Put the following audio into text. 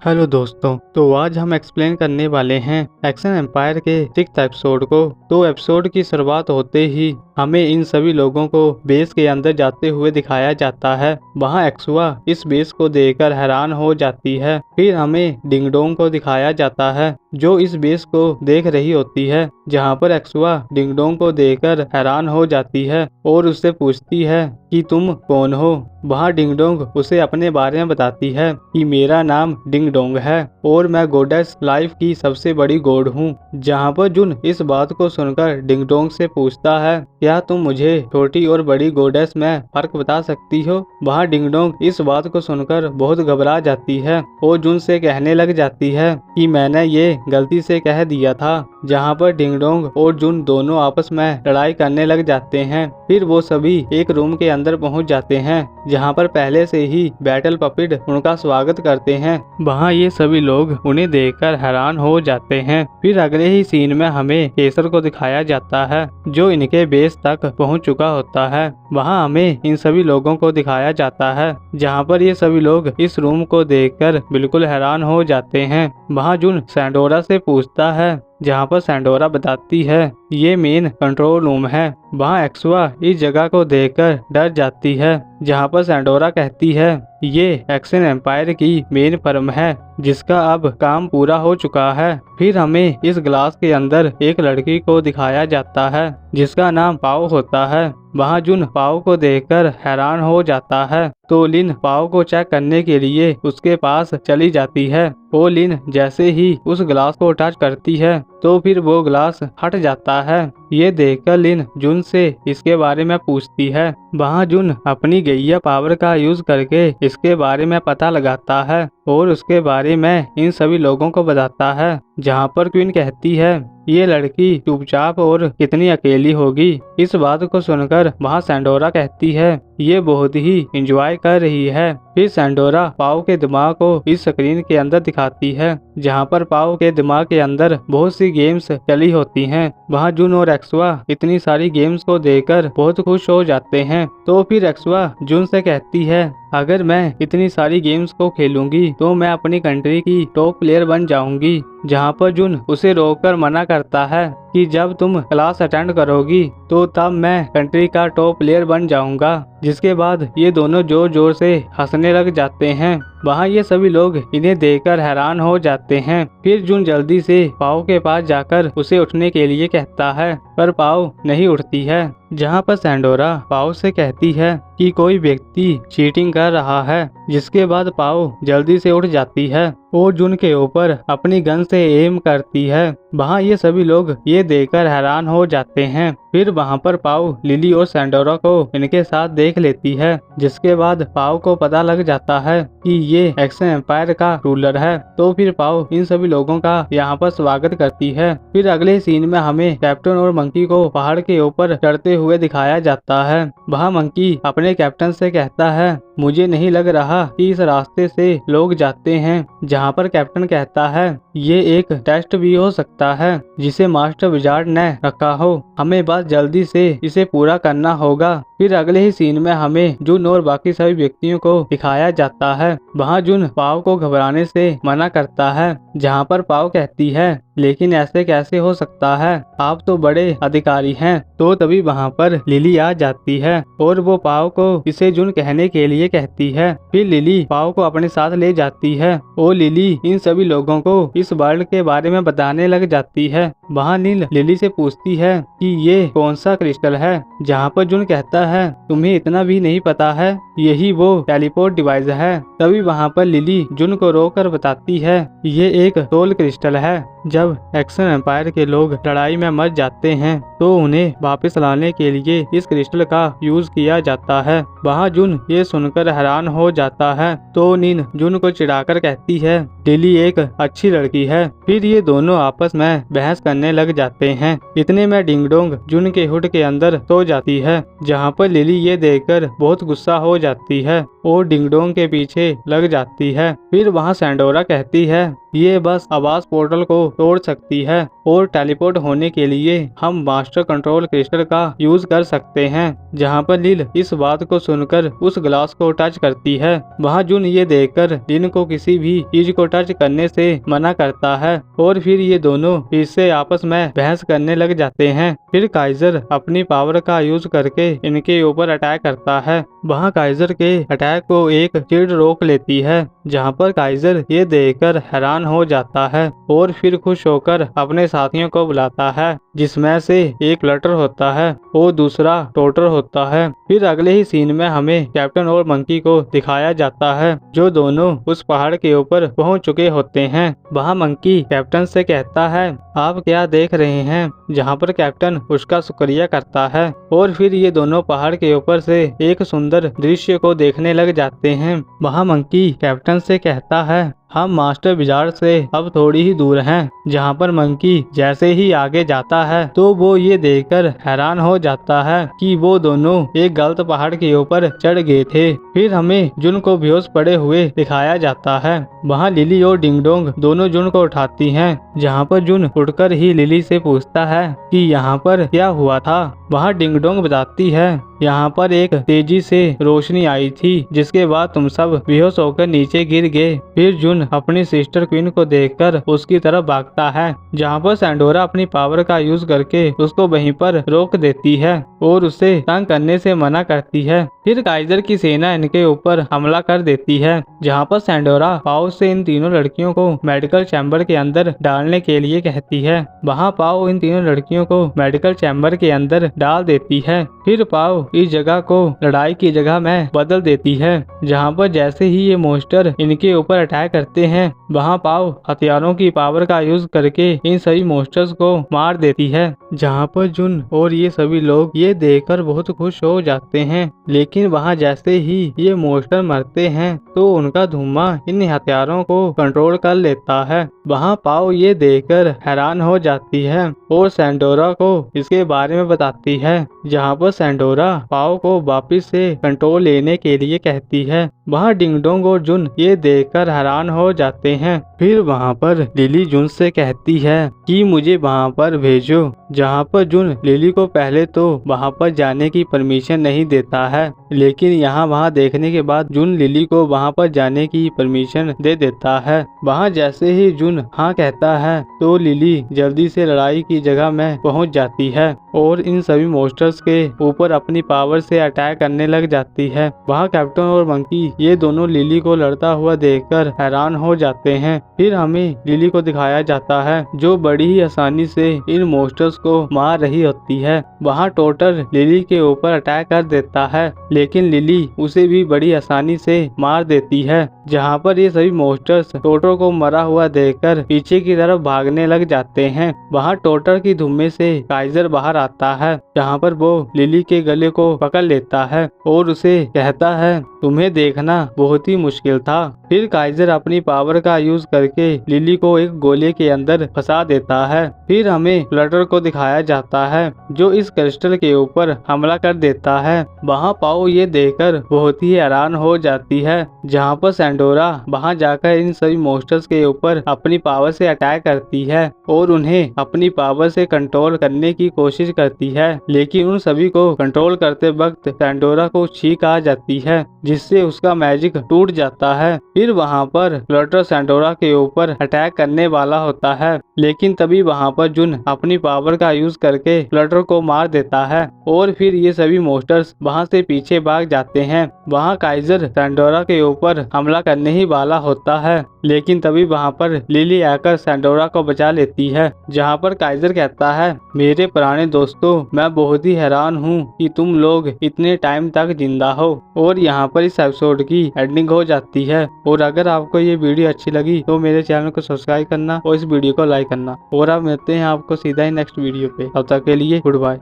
Hello दोस्तों, तो आज हम एक्सप्लेन करने वाले हैं एक्शन एम्पायर के 6th एपिसोड को। तो एपिसोड की शुरुआत होते ही हमें इन सभी लोगों को बेस के अंदर जाते हुए दिखाया जाता है। वहां एक्सुआ इस बेस को देखकर हैरान हो जाती है। फिर हमें डिंगडोंग को दिखाया जाता है जो इस बेस को देख रही होती है, जहां पर एक्सुआ डिंगडोंग को देखकर हैरान हो जाती है और उससे पूछती है कि तुम कौन हो। वहाँ डिंगडोंग उसे अपने बारे में बताती है कि मेरा नाम डिंगडोंग है और मैं गॉडेस लाइफ की सबसे बड़ी गॉड हूँ। जहाँ पर जुन इस बात को सुनकर डिंगडोंग से पूछता है, क्या तुम मुझे छोटी और बड़ी गॉडेस में फर्क बता सकती हो। वहाँ डिंगडोंग इस बात को सुनकर बहुत घबरा जाती है और जुन से कहने लग जाती है कि मैंने ये गलती से कह दिया था। जहाँ पर डिंगडोंग और जुन दोनों आपस में लड़ाई करने लग जाते हैं। फिर वो सभी एक रूम के अंदर पहुँच जाते हैं जहाँ पर पहले से ही बैटल पपिट उनका स्वागत करते हैं। वहाँ ये सभी लोग उन्हें देखकर हैरान हो जाते हैं। फिर अगले ही सीन में हमें केसर को दिखाया जाता है जो इनके बेस तक पहुँच चुका होता है। वहाँ हमें इन सभी लोगों को दिखाया जाता है जहाँ पर ये सभी लोग इस रूम को देखकर बिल्कुल हैरान हो जाते हैं। वहाँ जुन सैंडोरा से पूछता है, जहाँ पर सैंडोरा बताती है ये मेन कंट्रोल रूम है। वहाँ एक्सुआ इस जगह को देखकर डर जाती है, जहाँ पर सैंडोरा कहती है ये एक्शन एम्पायर की मेन फर्म है जिसका अब काम पूरा हो चुका है। फिर हमें इस ग्लास के अंदर एक लड़की को दिखाया जाता है जिसका नाम पाओ होता है। वहाँ जुन पाओ को देखकर हैरान हो जाता है तो लिन पाओ को चेक करने के लिए उसके पास चली जाती है। वो लिन जैसे ही उस ग्लास को टच करती है तो फिर वो ग्लास हट जाता है। ये देखकर लिन जुन से इसके बारे में पूछती है। वहाँ जुन अपनी गैया पावर का यूज करके इसके बारे में पता लगाता है और उसके बारे में इन सभी लोगों को बताता है। जहाँ पर क्वीन कहती है ये लड़की चुपचाप और कितनी अकेली होगी। इस बात को सुनकर वहाँ सैंडोरा कहती है ये बहुत ही एंजॉय कर रही है। फिर सैंडोरा पाओ के दिमाग को इस स्क्रीन के अंदर दिखाती है जहाँ पर पाओ के दिमाग के अंदर बहुत सी गेम्स चली होती हैं। वहाँ जुन और एक्सुआ इतनी सारी गेम्स को देखकर बहुत खुश हो जाते हैं। तो फिर एक्सुआ जुन से कहती है अगर मैं इतनी सारी गेम्स को खेलूंगी तो मैं अपनी कंट्री की टॉप प्लेयर बन जाऊंगी। जहाँ पर जुन उसे रोककर मना करता है कि जब तुम क्लास अटेंड करोगी तो तब मैं कंट्री का टॉप प्लेयर बन जाऊंगा। जिसके बाद ये दोनों जोर जोर से हंसने लग जाते हैं। वहाँ ये सभी लोग इन्हें देखकर हैरान हो जाते हैं। फिर जुन जल्दी से पाओ के पास जाकर उसे उठने के लिए कहता है पर पाओ नहीं उठती है। जहाँ पर सैंडोरा पाओ से कहती है कि कोई व्यक्ति चीटिंग कर रहा है। जिसके बाद पाओ जल्दी से उठ जाती है और जुन के ऊपर अपनी गन से एम करती है। वहाँ ये सभी लोग ये देखकर हैरान हो जाते हैं। फिर वहाँ पर पाओ लिली और सैंडोरा को इनके साथ देख लेती है। जिसके बाद पाओ को पता लग जाता है कि ये एक्शन एम्पायर का रूलर है। तो फिर पाओ इन सभी लोगों का यहाँ पर स्वागत करती है। फिर अगले सीन में हमें कैप्टन और मंकी को पहाड़ के ऊपर चढ़ते हुए दिखाया जाता है। वहाँ मंकी अपने कैप्टन से कहता है मुझे नहीं लग रहा कि इस रास्ते से लोग जाते हैं। जहाँ पर कैप्टन कहता है ये एक टेस्ट भी हो सकता है जिसे मास्टर विजार्ड ने रखा हो, हमें बस जल्दी से इसे पूरा करना होगा। फिर अगले ही सीन में हमें जुन और बाकी सभी व्यक्तियों को दिखाया जाता है। वहाँ जुन पाओ को घबराने से मना करता है। जहाँ पर पाओ कहती है लेकिन ऐसे कैसे हो सकता है, आप तो बड़े अधिकारी हैं। तो तभी वहाँ पर लिली आ जाती है और वो पाओ को इसे जुन कहने के लिए कहती है। फिर लिली पाओ को अपने साथ ले जाती है और लिली इन सभी लोगों को इस वर्ल्ड के बारे में बताने लग जाती है। वहाँ नील लिली से पूछती है कि ये कौन सा क्रिस्टल है। जहाँ पर जुन कहता है तुम्हें इतना भी नहीं पता है, यही वो टेलीपोर्ट डिवाइस है। तभी वहाँ पर लिली जुन को रोककर बताती है ये एक सोल क्रिस्टल है। जब एक्शन एम्पायर के लोग लड़ाई में मर जाते हैं तो उन्हें वापस लाने के लिए इस क्रिस्टल का यूज किया जाता है। वहाँ जुन ये सुनकर हैरान हो जाता है तो नीन जुन को चिढ़ाकर कहती है लिली एक अच्छी लड़की है। फिर ये दोनों आपस में बहस करने लग जाते हैं। इतने में डिंगडोंग जुन के हुड के अंदर सो जाती है। जहाँ पर लिली ये देखकर बहुत गुस्सा हो जाती है और डिंगडोंग के पीछे लग जाती है। फिर वहाँ सैंडोरा कहती है ये बस आवाज पोर्टल को तोड़ सकती है और टेलीपोर्ट होने के लिए हम मास्टर कंट्रोल क्रिस्टल का यूज कर सकते हैं। जहाँ पर लिल इस बात को सुनकर उस ग्लास को टच करती है। वहाँ जुन ये देखकर लिन को किसी भी चीज को टच करने से मना करता है और फिर ये दोनों फिर से आपस में बहस करने लग जाते हैं। फिर काइजर अपनी पावर का यूज करके इनके ऊपर अटैक करता है। वहाँ काइजर के अटैक को एक चिड़ रोक लेती है। जहाँ पर काइजर ये देखकर हैरान हो जाता है और फिर खुश होकर अपने साथियों को बुलाता है, जिसमें से एक फ्लटर होता है और दूसरा टोटर होता है। फिर अगले ही सीन में हमें कैप्टन और मंकी को दिखाया जाता है, जो दोनों उस पहाड़ के ऊपर पहुंच चुके होते हैं। वहाँ मंकी कैप्टन से कहता है आप क्या देख रहे हैं, जहाँ पर कैप्टन उसका शुक्रिया करता है और फिर ये दोनों पहाड़ के ऊपर से एक सुंदर दृश्य को देखने लग जाते हैं। वहाँ मंकी कैप्टन से कहता है हम मास्टर विजार्ड से अब थोड़ी ही दूर हैं। जहाँ पर मंकी जैसे ही आगे जाता है तो वो ये देखकर हैरान हो जाता है कि वो दोनों एक गलत पहाड़ के ऊपर चढ़ गए थे। फिर हमें जुन को बेहोश पड़े हुए दिखाया जाता है। वहाँ लिली और डिंगडोंग दोनों जुन को उठाती हैं। जहाँ पर जुन उठकर ही लिली से पूछता है कि यहाँ पर क्या हुआ था। वहाँ डिंगडोंग बताती है यहाँ पर एक तेजी से रोशनी आई थी, जिसके बाद तुम सब बेहोश होकर नीचे गिर गए। फिर जुन अपनी सिस्टर क्वीन को देखकर उसकी तरफ भागता है, जहाँ पर सैंडोरा अपनी पावर का यूज करके उसको वहीं पर रोक देती है और उसे तंग करने से मना करती है। फिर काइजर की सेना इनके ऊपर हमला कर देती है, जहाँ पर सैंडोरा पाओ से इन तीनों लड़कियों को मेडिकल चैम्बर के अंदर डालने के लिए कहती है। वहाँ पाओ इन तीनों लड़कियों को मेडिकल चैम्बर के अंदर डाल देती है। फिर पाओ इस जगह को लड़ाई की जगह में बदल देती है, जहाँ पर जैसे ही ये मोस्टर इनके ऊपर अटैक करते हैं, वहाँ पाओ हथियारों की पावर का यूज करके इन सभी मोस्टर्स को मार देती है। जहाँ पर जुन और ये सभी लोग ये देखकर बहुत खुश हो जाते हैं, लेकिन वहाँ जैसे ही ये मोस्टर मरते हैं तो उनका धुआं इन हथियारों को कंट्रोल कर लेता है। वहाँ पाओ ये देखकर हैरान हो जाती है और सैंडोरा को इसके बारे में बताती है, जहाँ पर सैंडोरा पाओ को वापिस से कंट्रोल लेने के लिए कहती है। वहाँ डिंगडोंग और जुन ये देखकर हैरान हो जाते हैं। फिर वहाँ पर लिली जुन से कहती है कि मुझे वहाँ पर भेजो, जहाँ पर जुन लिली को पहले तो वहाँ पर जाने की परमिशन नहीं देता है, लेकिन यहाँ वहाँ देखने के बाद जुन लिली को वहाँ पर जाने की परमिशन दे देता है। वहाँ जैसे ही जुन हाँ कहता है तो लिली जल्दी से लड़ाई की जगह में पहुँच जाती है और इन सभी मोस्टर्स के ऊपर अपनी पावर से अटैक करने लग जाती है। वहाँ कैप्टन और मंकी ये दोनों लिली को लड़ता हुआ देखकर हैरान हो जाते हैं। फिर हमें लिली को दिखाया जाता है, जो बड़ी ही आसानी से इन मोस्टर्स को मार रही होती है। वहाँ टोटर लिली के ऊपर अटैक कर देता है, लेकिन लिली उसे भी बड़ी आसानी से मार देती है। जहाँ पर ये सभी मोस्टर्स टोटर को मरा हुआ देखकर पीछे की तरफ भागने लग जाते हैं। वहाँ टोटर की धुम्मे से काइजर बाहर आता है, जहाँ पर वो लिली के गले को पकड़ लेता है और उसे कहता है तुम्हें देखना बहुत ही मुश्किल था। फिर काइजर अपनी पावर का यूज करके लिली को एक गोले के अंदर फंसा देता है। फिर हमें फ्लटर को दिखाया जाता है, जो इस क्रिस्टल के ऊपर हमला कर देता है। वहाँ पाओ ये देखकर बहुत ही हैरान हो जाती है, जहाँ पर सैंडोरा वहाँ जाकर इन सभी मोस्टर्स के ऊपर अपनी पावर से अटैक करती है और उन्हें अपनी पावर से कंट्रोल करने की कोशिश करती है, लेकिन उन सभी को कंट्रोल करते वक्त सैंडोरा को छींक आ जाती है, जिससे उसका मैजिक टूट जाता है। फिर वहाँ पर फ्लटर सैंडोरा के ऊपर अटैक करने वाला होता है, लेकिन तभी वहाँ पर जुन अपनी पावर का यूज करके फ्लटर को मार देता है और फिर ये सभी मोस्टर्स वहाँ से पीछे भाग जाते हैं। वहाँ काइजर सैंडोरा के ऊपर हमला करने ही वाला होता है, लेकिन तभी वहाँ पर लिली आकर सैंडोरा को बचा लेती है। जहाँ पर काइजर कहता है मेरे पुराने दोस्तों, मैं बहुत ही हैरान हूँ कि तुम लोग इतने टाइम तक जिंदा हो। और यहाँ पर इस एपिसोड की एंडिंग हो जाती है। और अगर आपको ये वीडियो अच्छी लगी तो मेरे चैनल को सब्सक्राइब करना और इस वीडियो को लाइक करना। और अब मिलते हैं आपको सीधा ही नेक्स्ट वीडियो पे। तब तक के लिए गुड बाय।